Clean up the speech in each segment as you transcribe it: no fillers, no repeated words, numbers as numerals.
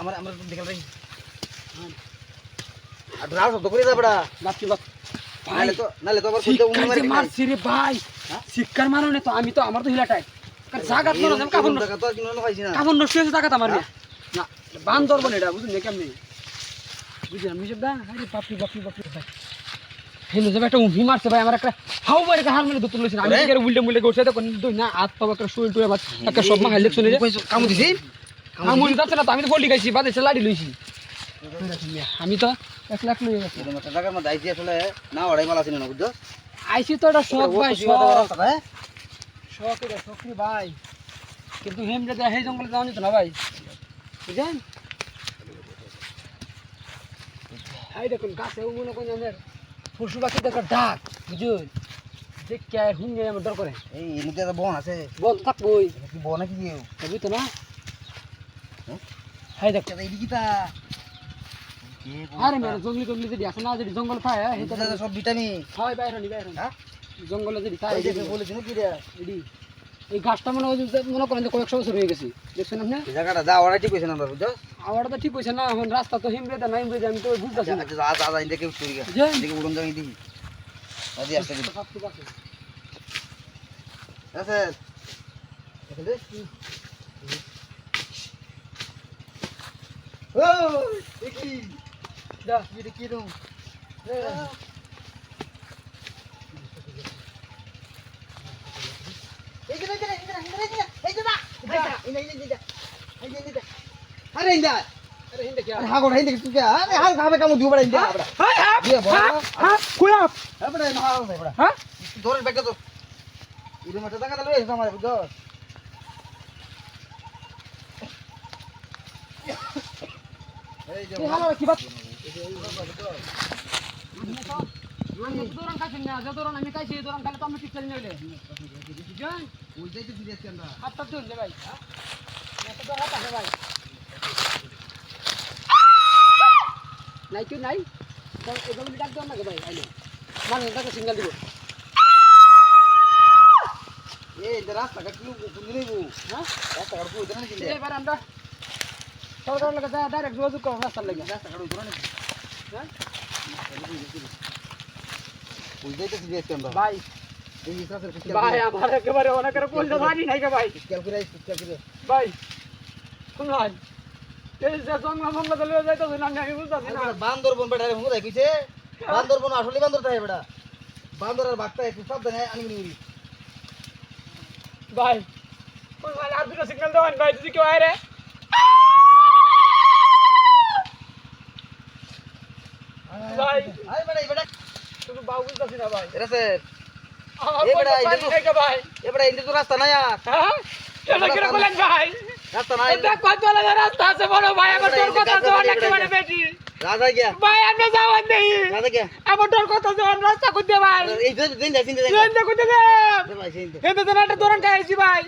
আমার আমরা দেখল ভাই আর রাও শব্দ করে যা বড়া বাপি বাপ নালে তো আবার কইতে উনি মারি মারছি রে ভাই শিক্ষার মারনে তো আমি তো আমার তো হিলাটাই জাগাত মনে আমি কাফন টাকা তো কিনো না পাইছি না কাফন নষ্ট হয়েছে জাগাত আমার না বান্দর বলে এটা বুঝুন না কেমনে বুঝলাম মিশব দা আরে বাপি বাপি বাপি ভাই হেলো যাবে একটা উঠি মারছে ভাই আমার একটা হাউ মারে হার মেরে দুটো লইছেন আমি কি উল্টে মুল্টে করছে তো দুই না হাত পা একটা শুল টুয়ে বাদ একটা সব মা হাইলে শুনে কামু দিছি আমুল যাচ্ছে না তো আমি তো বলি গাইছি বাদে লাড়ি লইছি আমি তো 1 লাখ লই গেছি এরকম একটা জায়গার মধ্যে আইছি আসলে না ওড়াই মাল আছে না বুঝছো আইছি তো এটা শখ ভাই শখ শখ এটা শখরি ভাই কিন্তু হেমরে দা এই জঙ্গলে যাওয়া যেত না ভাই বুঝেন হাই দেখুন গাছে ও মনে করেন আমাদের পশু পাখি দেখা ডাক বুঝুন দেখ কে হুঙ্গে আমার ডর করে এই এনিতে তো বন আছে বল থাকবই কি বন নাকি কেউ বুঝতো না হাই দেখ এই দিকিতা আরে মেরে জঙ্গলি টঙ্গলি যদি আছে না যদি জঙ্গল থাকে এটা সব ভিটামিন হয় বাইরে নি হ্যাঁ জঙ্গলে যদি থাকে এই যে বলেছিস কি রে এডি এই গাছটা মনে করেন যে কয়েকশো বছর হয়ে গেছে দেখছেন আপনি এই জায়গাটা যা ওড়াই ঠিক কইছ না বুঝছো আমার তো ঠিক হইছে না এখন রাস্তা তো হিমরেদা নাই হিমরেদা আমি তো বুঝতাছি না আচ্ছা আজ আজ ইনকে চুরি গেছে যাই। এদিকে উড়ন যাই দেখি আদি আসতে দিই আছে দেখলে ও দেখি দা এটা কি রকম এই যে আরে ইন্দা আরে হিন্দে কি আরে হাগো হিন্দে তুই আরে হাগ খাবে কাম দিও বড় ইন্দা বড় হাই হাই দিয়ে বড় হ্যাঁ কুলাপ হ্যাঁ বড় না হাগ বড় হ্যাঁ ধরে ব্যাগটা তো ইরে মতে টাকা দিলে এসে আমারে বুঝছো এই যে কি হালো কি বাত আমি তো দৌড়ান খাইছি না যে দৌড়ান আমি খাইছি দৌড়ান খাইলে তো আমি ঠিক চালি নইলে বুঝছেন ওই যাইতে ফিরে আসছি আমরা হাতটা ধরুন যে ভাই হাতটা ধর হাত আছে ভাই নাই কি নাই তো এগুলো ডাক দাও না ভাই আইলো মানে ডাকে সিগন্যাল দিব এই যে রাস্তা কাটি কোন নেবো হ্যাঁ রাস্তা কাটবো ওইটা নাকি এবার আমরা সরকার লাগে ডাইরেক্ট যোগাযোগ করব রাস্তার লাগে রাস্তা কাটবো ওইটা নাকি হ্যাঁ ওই যাইতে ফিরে আসছি আমরা ভাই এই রাস্তার কিছু ভাই আমার একেবারে অনেকের কোনটা জানি নাই কে ভাই খেয়াল করে ভাই শুন ভাই এই যে জঙ্গল দলে যাইতো না আমি বুঝতাছি না বান্দরবন বেটা রে হুঁদাই কইছে বান্দরবন আসলে বান্দর থাকে বেটা বান্দর আর বাঘটা একটু সাবধানে আনি নিবি ভাই কোন ভাই আর দুটো সিগন্যাল দেওয়ান ভাই যদি কেউ আয় রে ভাই আই বেটা এই বেটা তুমি বাবু বুঝতাছি না ভাই এরা স্যার আমার এ কোন বেটা, পানি নাই কে ভাই এ বেটা ইন্দে তো রাস্তা নাই আর হ্যাঁ কেন করে বলেন ভাই রাস্তা নাই এটা কত বলে রাস্তা আছে বড় ভাই আমার তোর কথা জোর একেবারে বেশি রাজা গিয়া ভাই আপনি যাওয়ান দেই রাজা গিয়া আমার তোর কথা জোর রাস্তা করতে ভাই এই যে দিন যাই দিন যাই এন্ড করতে দে ভাই সিন এতে তো একটা দৌড়ান খাইছি ভাই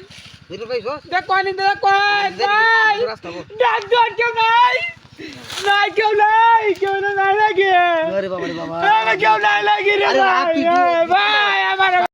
দিন ভাই সস দেখ কোন ইন্দে কোন ভাই রাস্তা বল ডাক দৌড় কেউ নাই নাই কেউ নাই লাগে আরে বাবা রে বাবা কেউ নাই লাগে রে আরে ভাই রাত তুই ভাই আমার